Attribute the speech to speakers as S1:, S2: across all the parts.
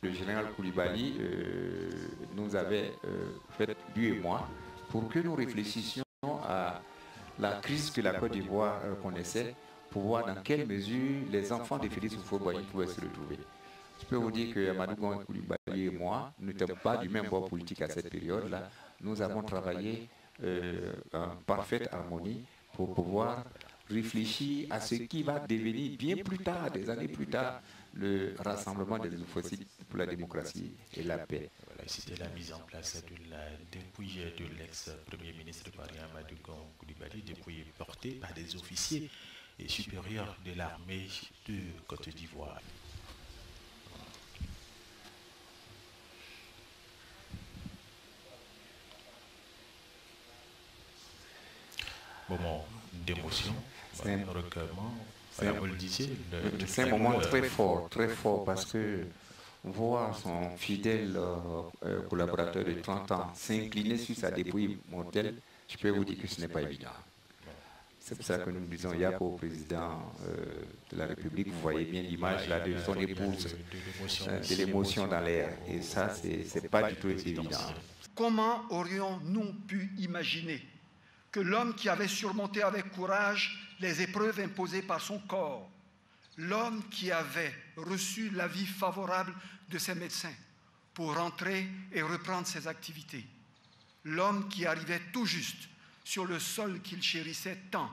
S1: le général Koulibaly nous avait fait, lui et moi, pour que nous réfléchissions à la crise que la Côte d'Ivoire connaissait, pour voir dans quelle mesure les enfants de Félix Houphouët-Boigny pouvaient se retrouver. Je peux vous dire que Amadou Gon Koulibaly et moi, nous n'étions pas du même bord politique à cette période-là. Nous avons travaillé en parfaite harmonie pour pouvoir réfléchir à ce qui va devenir bien plus tard, des années plus tard, le rassemblement des lymphocytes pour la démocratie et la paix.
S2: Voilà, c'était la mise en place de la dépouille de l'ex-premier ministre ivoirien Amadou Gon Koulibaly, dépouille portée par des officiers et supérieurs de l'armée de Côte d'Ivoire. Moment d'émotion, un recueillement.
S1: C'est un moment très fort, parce que voir son fidèle collaborateur de 30 ans s'incliner sur sa dépouille mortelle, je peux vous dire que ce n'est pas évident. C'est pour ça que nous disons, il y a au président de la République, vous voyez bien l'image là de son épouse, de l'émotion dans l'air. Et ça, c'est pas du tout évident.
S3: Comment aurions-nous pu imaginer que l'homme qui avait surmonté avec courage les épreuves imposées par son corps, l'homme qui avait reçu l'avis favorable de ses médecins pour rentrer et reprendre ses activités, l'homme qui arrivait tout juste sur le sol qu'il chérissait tant,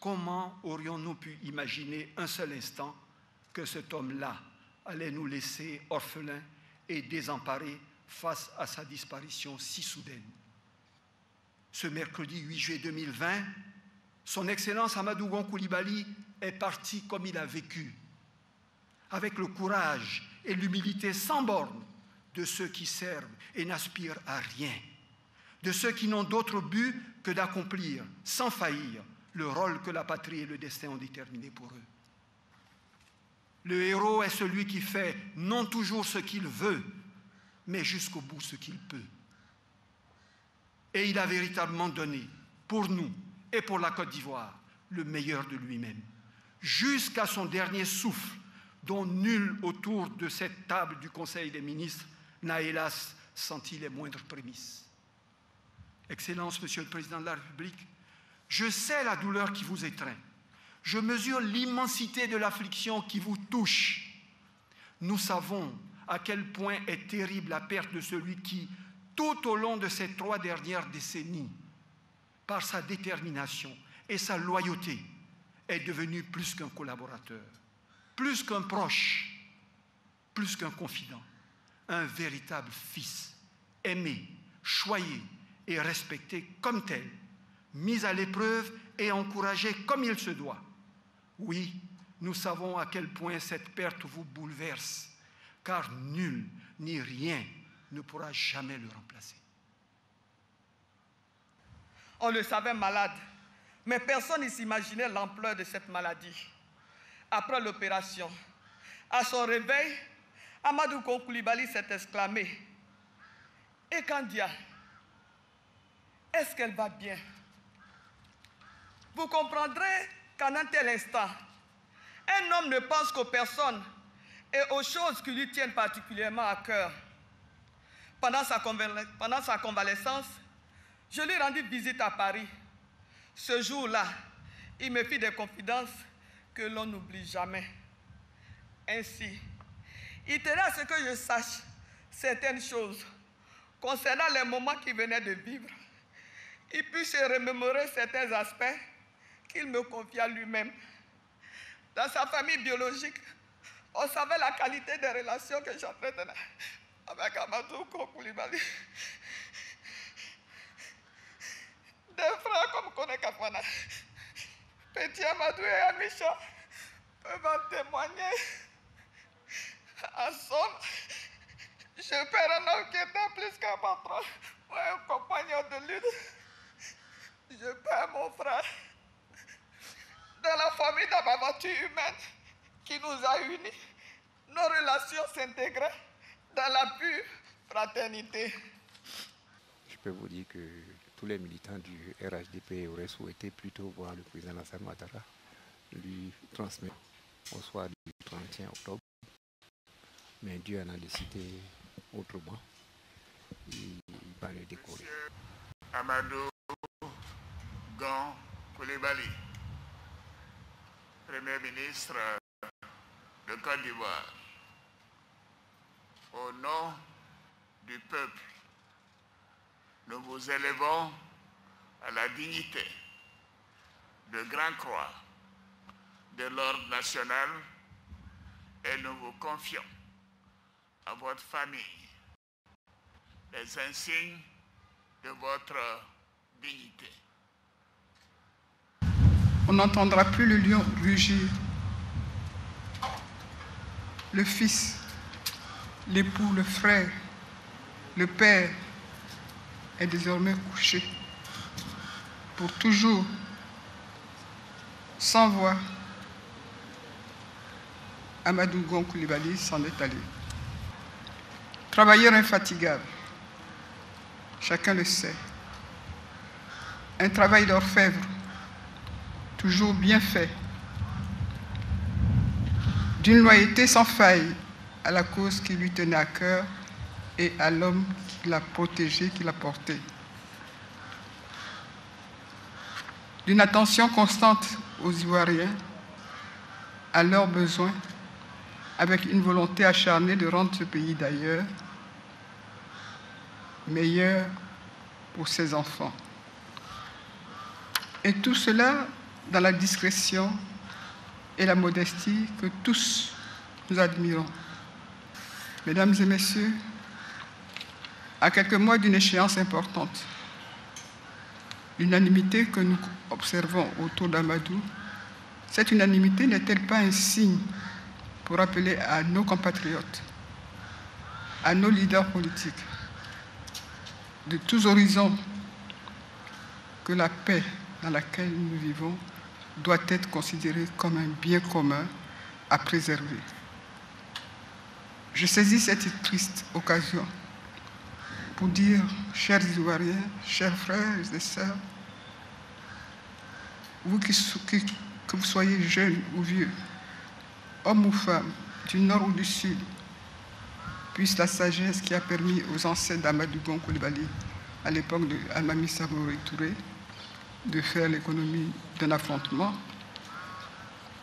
S3: comment aurions-nous pu imaginer un seul instant que cet homme-là allait nous laisser orphelins et désemparés face à sa disparition si soudaine? Ce mercredi 8 juillet 2020, son Excellence Amadou Gon Koulibaly est parti comme il a vécu, avec le courage et l'humilité sans borne de ceux qui servent et n'aspirent à rien, de ceux qui n'ont d'autre but que d'accomplir, sans faillir, le rôle que la patrie et le destin ont déterminé pour eux. Le héros est celui qui fait non toujours ce qu'il veut, mais jusqu'au bout ce qu'il peut. Et il a véritablement donné, pour nous et pour la Côte d'Ivoire, le meilleur de lui-même, jusqu'à son dernier souffle, dont nul autour de cette table du Conseil des ministres n'a hélas senti les moindres prémices. Excellence, Monsieur le Président de la République, je sais la douleur qui vous étreint. Je mesure l'immensité de l'affliction qui vous touche. Nous savons à quel point est terrible la perte de celui qui, tout au long de ces 3 dernières décennies, par sa détermination et sa loyauté, est devenu plus qu'un collaborateur, plus qu'un proche, plus qu'un confident, un véritable fils, aimé, choyé et respecté comme tel, mis à l'épreuve et encouragé comme il se doit. Oui, nous savons à quel point cette perte vous bouleverse, car nul ni rien ne pourra jamais le remplacer.
S4: On le savait malade, mais personne ne s'imaginait l'ampleur de cette maladie. Après l'opération, à son réveil, Amadou Gon Koulibaly s'est exclamé « Et Kandia, est-ce qu'elle va bien ?» Vous comprendrez qu'en un tel instant, un homme ne pense qu'aux personnes et aux choses qui lui tiennent particulièrement à cœur. Pendant sa convalescence, je lui rendis visite à Paris. Ce jour-là, il me fit des confidences que l'on n'oublie jamais. Ainsi, il tenait à ce que je sache certaines choses concernant les moments qu'il venait de vivre. Il put se remémorer certains aspects qu'il me confia lui-même. Dans sa famille biologique, on savait la qualité des relations que j'entretenais avec Amadou Gon Koulibaly. Des frères comme Kone Kafana, Petit Amadou et Amisha peuvent en témoigner. En somme, je perds un homme qui était plus qu'un patron ou un compagnon de lutte. Je perds mon frère. Dans la famille de ma voiture humaine qui nous a unis, nos relations s'intégraient dans la pure fraternité.
S1: Je peux vous dire que tous les militants du RHDP auraient souhaité plutôt voir le président Alassane Ouattara lui transmettre au soir du 31 octobre
S5: mais Dieu en a décidé autrement. Il va le décorer.
S6: Amadou Gon Coulibaly, Premier ministre de Côte d'Ivoire, au nom du peuple, nous vous élevons à la dignité de Grand Croix de l'Ordre national et nous vous confions à votre famille les insignes de votre dignité.
S3: On n'entendra plus le lion rugir. Le fils, l'époux, le frère, le père est désormais couché. Pour toujours, sans voix, Amadou Gon Coulibaly s'en est allé. Travailleur infatigable, chacun le sait. Un travail d'orfèvre, toujours bien fait, d'une loyauté sans faille à la cause qui lui tenait à cœur et à l'homme qui l'a protégé, qui l'a porté. D'une attention constante aux Ivoiriens, à leurs besoins, avec une volonté acharnée de rendre ce pays d'ailleurs meilleur pour ses enfants. Et tout cela dans la discrétion et la modestie que tous nous admirons. Mesdames et messieurs, à quelques mois d'une échéance importante, l'unanimité que nous observons autour d'Amadou, cette unanimité n'est-elle pas un signe pour rappeler à nos compatriotes, à nos leaders politiques, de tous horizons, que la paix dans laquelle nous vivons doit être considérée comme un bien commun à préserver. Je saisis cette triste occasion pour dire, chers Ivoiriens, chers frères et sœurs, vous que vous soyez jeunes ou vieux, hommes ou femmes, du nord ou du sud, puisse la sagesse qui a permis aux ancêtres d'Amadou Gon Coulibaly, à l'époque de Almami Samori Touré, de faire l'économie d'un affrontement,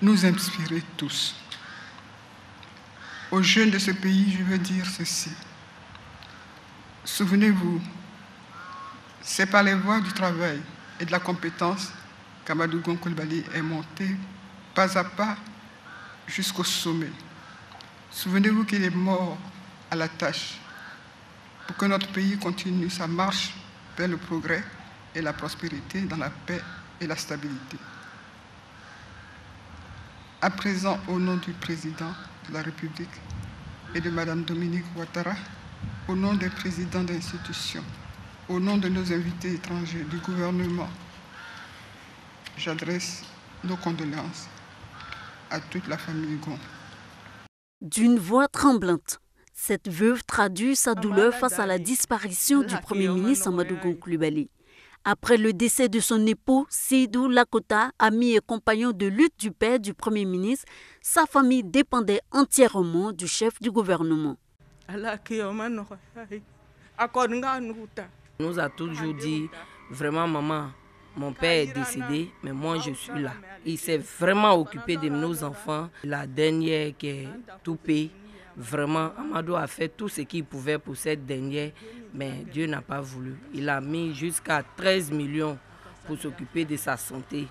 S3: nous inspirer tous. Aux jeunes de ce pays, je veux dire ceci. Souvenez-vous, c'est par les voies du travail et de la compétence qu'Amadou Gon Coulibaly est monté pas à pas jusqu'au sommet. Souvenez-vous qu'il est mort à la tâche pour que notre pays continue sa marche vers le progrès et la prospérité dans la paix et la stabilité. À présent, au nom du président de la République et de Madame Dominique Ouattara, au nom des présidents d'institutions, au nom de nos invités étrangers, du gouvernement, j'adresse nos condoléances à toute la famille Gon.
S7: D'une voix tremblante, cette veuve traduit sa douleur face à la disparition du Premier ministre Amadou Gon Coulibaly. Après le décès de son époux, Seydou Lakota, ami et compagnon de lutte du père du Premier ministre, sa famille dépendait entièrement du chef du gouvernement.
S8: On nous a toujours dit, vraiment maman, mon père est décédé, mais moi je suis là. Il s'est vraiment occupé de nos enfants. La dernière qui est Toupé, vraiment, Amadou a fait tout ce qu'il pouvait pour cette dernière, mais Dieu n'a pas voulu. Il a mis jusqu'à 13 millions pour s'occuper de sa santé,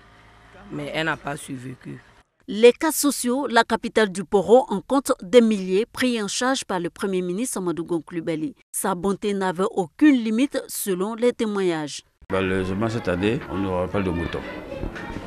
S8: mais elle n'a pas survécu.
S7: Les cas sociaux, la capitale du Poro en compte des milliers pris en charge par le Premier ministre Amadou Gon Coulibaly. Sa bonté n'avait aucune limite selon les témoignages.
S9: Malheureusement, cette année, on nous rappelle de moutons,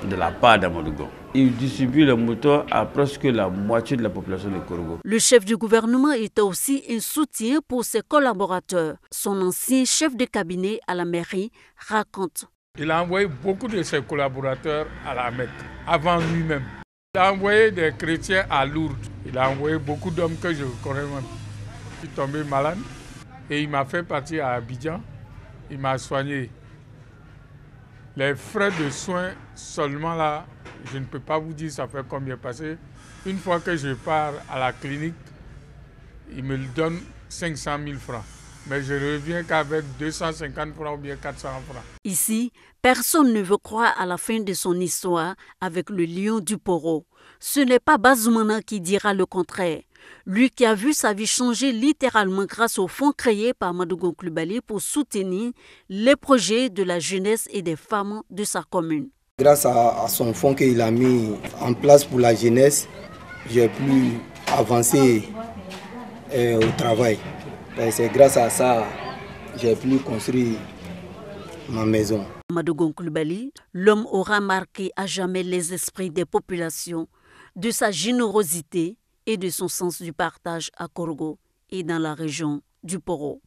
S9: de la part d'Amadou Gon. Il distribue les moutons à presque la moitié de la population de Korogo.
S7: Le chef du gouvernement était aussi un soutien pour ses collaborateurs. Son ancien chef de cabinet à la mairie raconte.
S10: Il a envoyé beaucoup de ses collaborateurs à la Mecque, avant lui-même. Il a envoyé des chrétiens à Lourdes. Il a envoyé beaucoup d'hommes que je connais même. Je suis tombé malade et il m'a fait partir à Abidjan. Il m'a soigné. Les frais de soins seulement là, je ne peux pas vous dire ça fait combien. Parce que une fois que je pars à la clinique, il me donne 500 000 francs. Mais je reviens qu'avec 250 francs ou bien 400 francs.
S7: Ici, personne ne veut croire à la fin de son histoire avec le lion du Poro. Ce n'est pas Bazoumana qui dira le contraire. Lui qui a vu sa vie changer littéralement grâce au fonds créé par Madougou Coulibaly pour soutenir les projets de la jeunesse et des femmes de sa commune.
S11: Grâce à son fonds qu'il a mis en place pour la jeunesse, j'ai pu avancer au travail. C'est grâce à ça que j'ai pu construire ma maison.
S7: Madougou Coulibaly, l'homme aura marqué à jamais les esprits des populations de sa générosité et de son sens du partage à Korgo et dans la région du Poro.